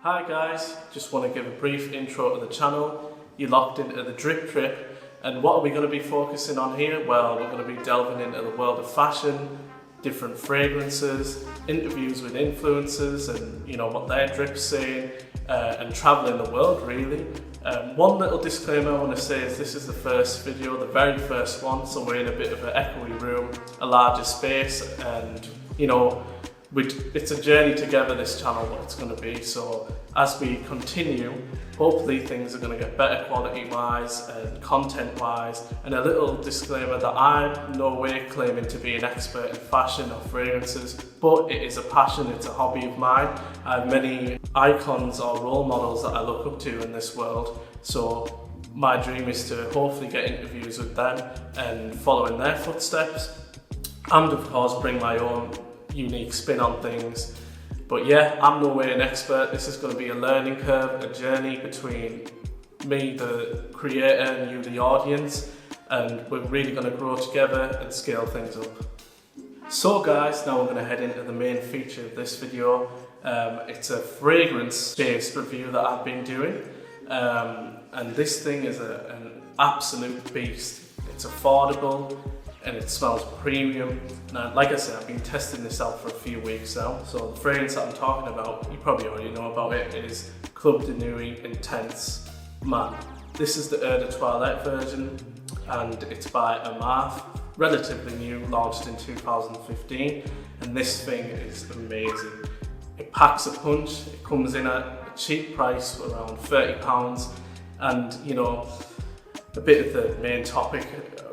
Hi guys, just want to give a brief intro to the channel. You're locked into the Drip Trip, and what are we going to be focusing on here? Well, we're going to be delving into the world of fashion, different fragrances, interviews with influencers and what their drip's saying, and travelling the world really. One little disclaimer I want to say is this is the first video, the very first one, so we're in a bit of an echoey room, a larger space, and it's a journey together, this channel, what it's going to be. So as we continue, hopefully things are going to get better quality wise and content wise. And a little disclaimer that I'm no way claiming to be an expert in fashion or fragrances, but it is a passion, it's a hobby of mine. I have many icons or role models that I look up to in this world. So my dream is to hopefully get interviews with them and follow in their footsteps, and of course bring my own unique spin on things. But yeah, I'm no way an expert. This is going to be a learning curve, a journey between me, the creator, and you, the audience, and we're really going to grow together and scale things up. So guys, now we're going to head into the main feature of this video. It's a fragrance-based review that I've been doing, and this thing is an absolute beast. It's affordable and it smells premium. And like I said, I've been testing this out for a few weeks now. So the fragrance that I'm talking about, you probably already know about it, is Club de Nuit Intense Man. This is the Eau de Toilette version, and it's by Amarth, relatively new, launched in 2015, and this thing is amazing. It packs a punch, it comes in at a cheap price, around £30, and a bit of the main topic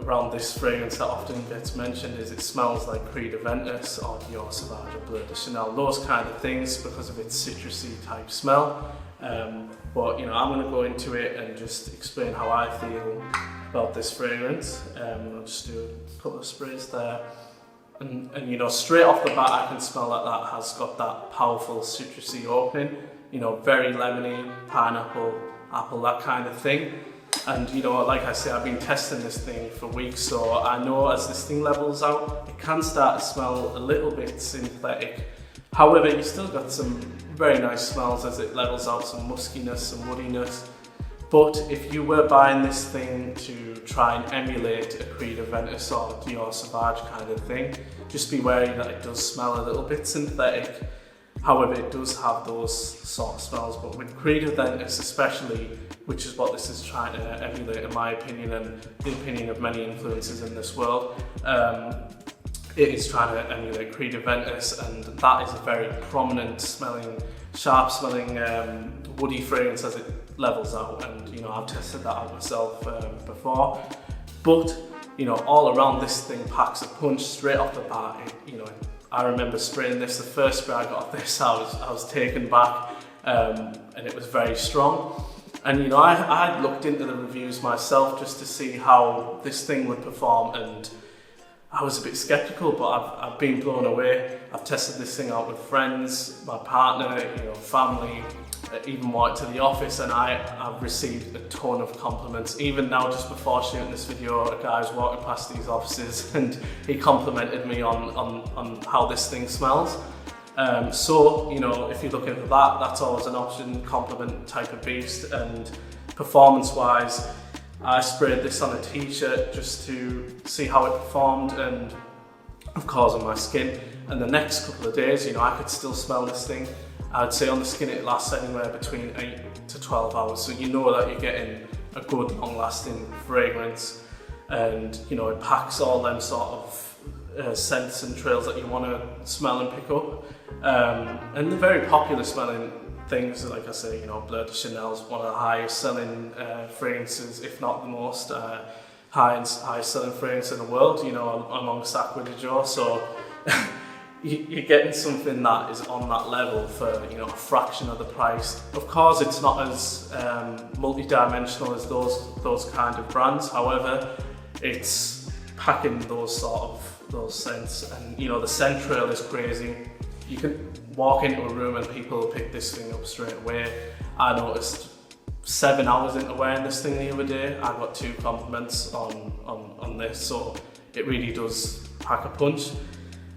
around this fragrance that often gets mentioned is it smells like Creed Aventus or Dior Sauvage or Bleu de Chanel, those kind of things, because of its citrusy type smell. But I'm going to go into it and just explain how I feel about this fragrance. I'll just do a couple of sprays there. And straight off the bat I can smell that has got that powerful citrusy opening, very lemony, pineapple, apple, that kind of thing. And like I say, I've been testing this thing for weeks, so I know as this thing levels out, it can start to smell a little bit synthetic. However, you still got some very nice smells as it levels out, some muskiness, some woodiness. But if you were buying this thing to try and emulate a Creed Aventus or Dior Sauvage kind of thing, just be wary that it does smell a little bit synthetic. However, it does have those sort of smells, but with Creed Aventus especially, which is what this is trying to emulate in my opinion and the opinion of many influencers in this world, it is trying to emulate Creed Aventus, and that is a very prominent smelling, sharp smelling, woody fragrance as it levels out, and I've tested that out myself before. But all around, this thing packs a punch straight off the bat. I remember spraying this, the first spray I got of this, I was taken back, and it was very strong. And I had looked into the reviews myself just to see how this thing would perform, and I was a bit skeptical, but I've been blown away. I've tested this thing out with friends, my partner, family, even walked to the office, and I've received a ton of compliments. Even now, just before shooting this video, a guy was walking past these offices and he complimented me on how this thing smells. So if you're looking for that, that's always an option, compliment type of beast. And performance wise, I sprayed this on a t-shirt just to see how it performed, and of course on my skin. And the next couple of days, I could still smell this thing. I'd say on the skin it lasts anywhere between 8 to 12 hours, so that you're getting a good long lasting fragrance, and it packs all them sort of scents and trails that you want to smell and pick up. And the very popular smelling things, like I say, Bleu de Chanel is one of the highest selling fragrances, if not the most highest selling fragrance in the world, amongst Acqua di Gio. So you're getting something that is on that level for a fraction of the price. Of course, it's not as multi-dimensional as those kind of brands. However, it's packing those scents, and the scent trail is crazy. You can walk into a room and people will pick this thing up straight away. I noticed 7 hours into wearing this thing the other day, I got 2 compliments on this, so it really does pack a punch.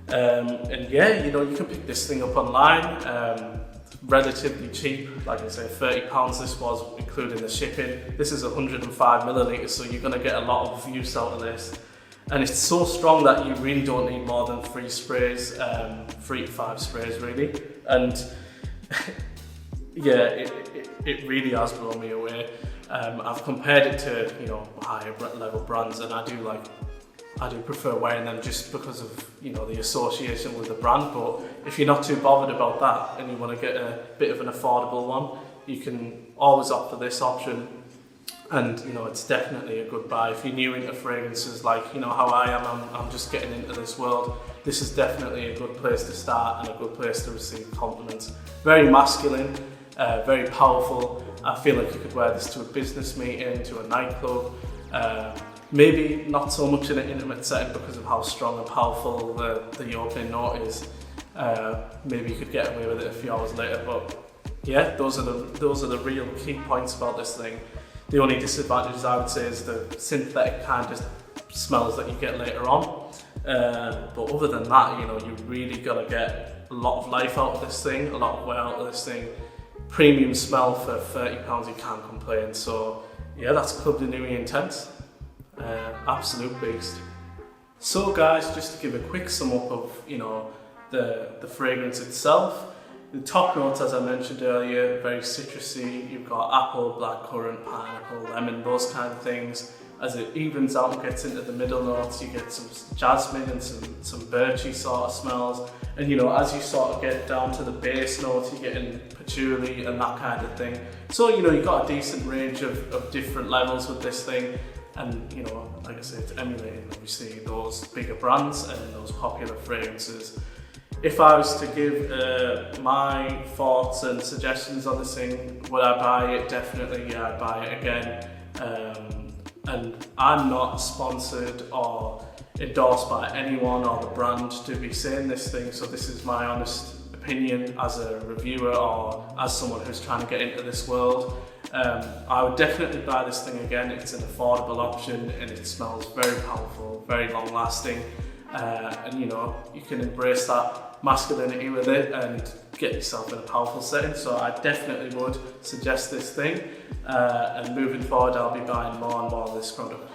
And yeah, you can pick this thing up online. relatively cheap. Like I say, £30 this was, including the shipping. This is 105 millilitres, so you're going to get a lot of use out of this. And it's so strong that you really don't need more than 3 sprays, 3 to 5 sprays really. And yeah, it really has blown me away. I've compared it to, you know, higher level brands, and I do prefer wearing them just because of, you know, the association with the brand. But if you're not too bothered about that and you want to get a bit of an affordable one, you can always opt for this option. And, you know, it's definitely a good buy. If you're new into fragrances, like, you know, how I am, I'm just getting into this world, this is definitely a good place to start and a good place to receive compliments. Very masculine, very powerful. I feel like you could wear this to a business meeting, to a nightclub. Maybe not so much in an intimate setting because of how strong and powerful the opening note is. Maybe you could get away with it a few hours later, but yeah, those are the real key points about this thing. The only disadvantages I would say is the synthetic kind of smells that you get later on. But other than that, you know, you really gotta get a lot of life out of this thing, a lot of wear out of this thing. Premium smell for £30, you can't complain. So yeah, that's Club de Nuit Intense. Absolute beast. So guys, just to give a quick sum up of, you know, the fragrance itself. The top notes, as I mentioned earlier, very citrusy. You've got apple, blackcurrant, pineapple, lemon, those kind of things. As it evens out and gets into the middle notes, you get some jasmine and some birchy sort of smells. And, you know, as you sort of get down to the base notes, you're getting patchouli and that kind of thing. So, you know, you've got a decent range of different levels with this thing. And, you know, like I say, it's emulating obviously those bigger brands and those popular fragrances. If I was to give my thoughts and suggestions on this thing, would I buy it? Definitely, yeah, I'd buy it again. And I'm not sponsored or endorsed by anyone or the brand to be saying this thing, so this is my honest opinion as a reviewer or as someone who's trying to get into this world. I would definitely buy this thing again. It's an affordable option and it smells very powerful, very long lasting. And you know, you can embrace that masculinity with it and get yourself in a powerful setting. So I definitely would suggest this thing. And moving forward, I'll be buying more and more of this product.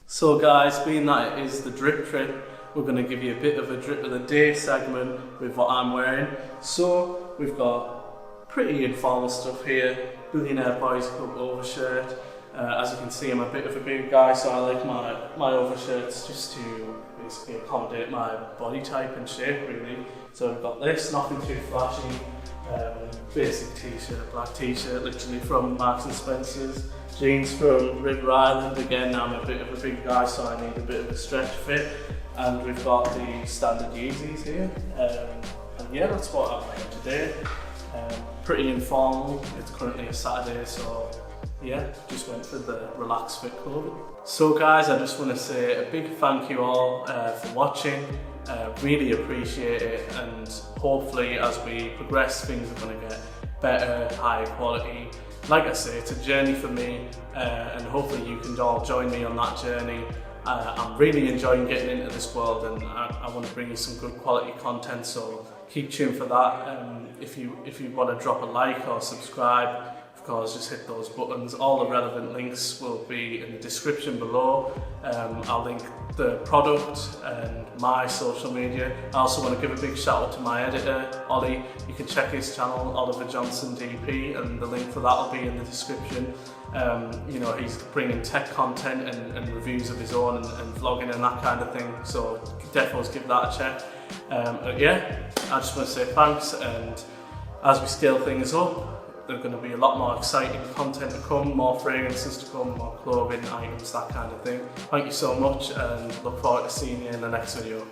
So guys, being that it is the drip trip, we're going to give you a bit of a drip of the day segment with what I'm wearing. So we've got pretty informal stuff here. Billionaire Boys Club overshirt. As you can see, I'm a bit of a big guy, so I like my overshirts just to basically accommodate my body type and shape really. So we've got this, nothing too flashy, basic t-shirt, black t-shirt, literally from Marks and Spencer's. Jeans from River Island. Again, I'm a bit of a big guy, so I need a bit of a stretch fit. And we've got the standard Yeezys here. And yeah, that's what I'm wearing today. Pretty informal. It's currently a Saturday, so yeah, just went for the relaxed fit clothing. So guys, I just want to say a big thank you all for watching. Really appreciate it, and hopefully as we progress, things are going to get better, higher quality. Like I say, it's a journey for me, and hopefully you can all join me on that journey. I'm really enjoying getting into this world, and I want to bring you some good quality content, so keep tuned for that. If you want to drop a like or subscribe, of course, just hit those buttons. All the relevant links will be in the description below. I'll link the product and my social media. I also want to give a big shout out to my editor, Ollie. You can check his channel, Oliver Johnson DP, and the link for that will be in the description. You know, he's bringing tech content and reviews of his own and vlogging and that kind of thing, so definitely give that a check. Yeah, I just want to say thanks, and as we scale things up, there's going to be a lot more exciting content to come, more fragrances to come, more clothing items, that kind of thing. Thank you so much, and look forward to seeing you in the next video.